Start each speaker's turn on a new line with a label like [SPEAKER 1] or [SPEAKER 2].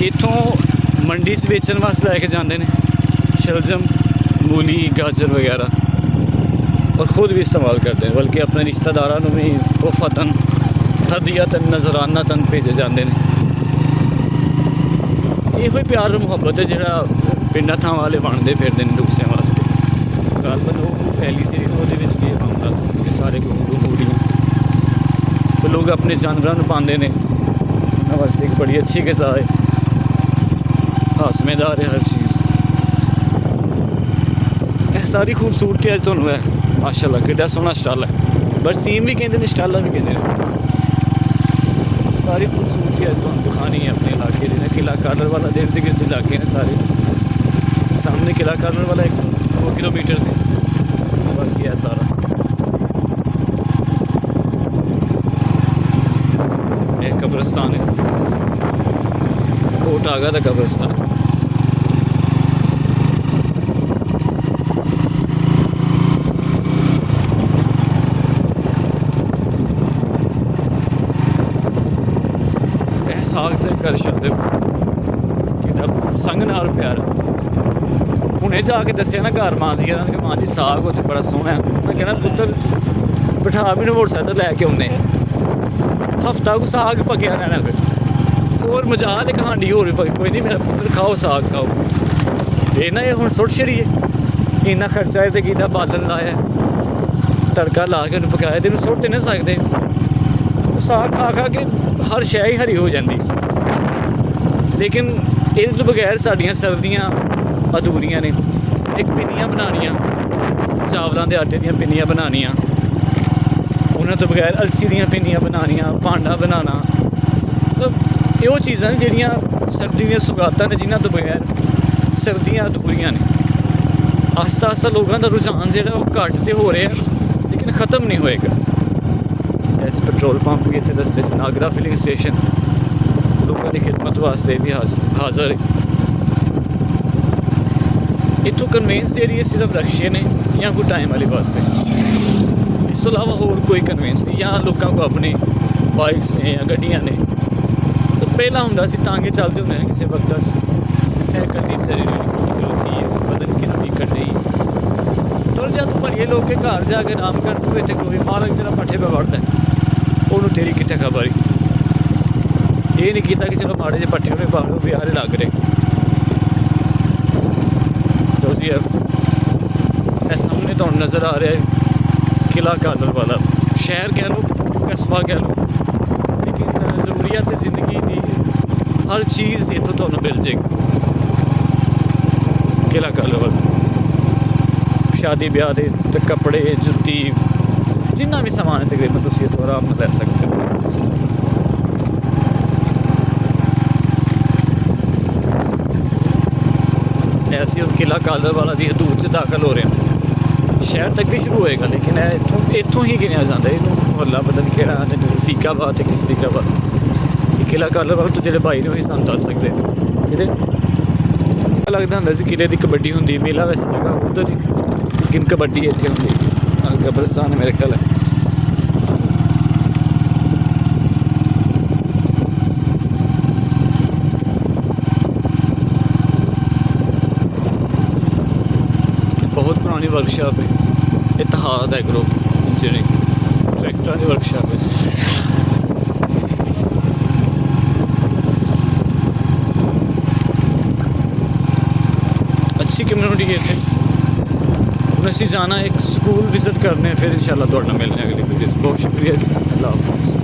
[SPEAKER 1] इत्थों मंडी च बेचण वास्ते लैके जाते हैं शलजम, मूली, गाजर वगैरह, और खुद भी इस्तेमाल करते हैं, बल्कि अपने रिश्तेदारों भी तोहफतन, हदियतन, नजरानतन भेजे जाते हैं। यो प्यार मुहब्बत है जोड़ा पिंडा थां वाले बनते फिरते हैं दूसरे वास्ते। गलबन वो पहली सीरीज वो भी आंदा कि सारे मूलियाँ तो लोग अपने जानवरों पाते हैं, उन्होंने वास्ते एक बड़ी अच्छी ग़िज़ा है, हासमेदार है हर चीज़। यह सारी खूबसूरती अज तुहानू है माशाअल्लाह, कितना सोहना स्टल है, बट सीम भी कहते हैं, स्टाला भी कहते हैं। सारी खूबसूरती अज तुहानू दिखानी है अपने इलाके की। किला कालर वाला इर्द गिर्द इलाके हैं सारे, सामने किला कालर वाला 1-2 किलोमीटर से बाकी है सारा। एक कब्रिस्तान है, कोट आगा था कब्रिस्तान। साग से कर शाजिब कि संग नाल प्यार हुणे जाके दसिया ना घर मां जी कि मां जी साग उत्थे बड़ा सोहना है। मैं कहना पुत्तर बिठा मैनू मोटरसाइकिल लैके आउने, हफ्ता को साग पकया रहना, फिर होर मजाल एक हांडी होर पकी, कोई नहीं मेरा पुत्तर खाओ साग खाओ। ये ना ये हुण सुट छड़िए, इन्ना खर्चा है तो कीता, बालन लाया, तड़का ला के उन्हें पकाया, तो सुट तो नहीं सकते। साग खा खा के हर शै ही हरी हो जाती, लेकिन ये तो बगैर साड़ियाँ सर्दियाँ अधूरियां ने। एक पिन्नियाँ बनानियाँ, चावलों के आटे दियाँ पिन्नियाँ बनानियाँ, उन्होंने तो बगैर अलसी दियाँ पिन्नियाँ बनानियाँ, भांडा बनाना, मतलब यो चीज़ां जिहड़ियां सर्दी दी सौगातां ने, जिन्हां तो बगैर सर्दियाँ अधूरियां ने। आस्ता आस्ता लोगों का रुझान जिहड़ा वो घट तो हो रहा है, लेकिन ख़त्म नहीं होएगा। पेट्रोल पंप भी इतने रस्ते नागरा फिलिंग स्टेशन लोगों की खिदमत वास्ते भी हाज़र है। इतों कन्वेंस जी सिर्फ रक्शे ने या कोई टाइम वाली बस है, इस तो अलावा होर कोई कन्वेंस नहीं। या लोगों को अपने बाइक्स ने या गड्डियाँ ने। तो पहला होंदा सी टांगे चलते होंगे किसी वक्त कली बेचारी खलोती है, पता नहीं कितनी कटी तुर जा तू भड़िए लोग के घर जाके आराम कर, तू इतने कोई मालक तेरा पट्ठे पे बढ़ता है, उन्होंने तेरी कितने खबर ही ये नहीं किया कि चलो माड़े जे पट्ठे में पा लो ब्याह लग रहे। तो जी सामने तो नज़र आ रहा है किला कालर वाला शहर कह लो, कस्बा कह लो, लेकिन ज़रूरियात ज़िंदगी की हर चीज़ इतों तो मिल जाएगी। किला कालर वाला शादी ब्याह के कपड़े, जुत्ती, जिन्ना भी समान है तकरीबन तुम इतों आराम नाल लै सकते हो। ऐसे हम किला कालर वाला दी दूर से दाखिल हो रहे हैं, शहर तक भी शुरू होएगा, लेकिन इतों ही गिनिया जाता है। इनू मुहल्ला पता नहीं केड़ा आते, फीकाबाद है किस फीकाबाद। किला कालर वाला तो जो भाई ने वही सानू दस सकते कि लगता होंगे सी किले की कबड्डी होंगी, मेला वैसे जगह उधर ही, लेकिन कबड्डी इतने होंगी। कब्रिस्तान है मेरे ख्याल है। बहुत पुरानी वर्कशॉप है, इतिहाद है ग्रुप इंजीनियरिंग ट्रैक्टर की वर्कशॉप है। अच्छी कम्यूनिटी है इतने। हम असी जाना एक स्कूल विजिट करने, फिर इंशाल्लाह तुहाडे नाल मिलने अगली वीडियो। बहुत शुक्रिया जी, अल्लाह हाफ़िज़।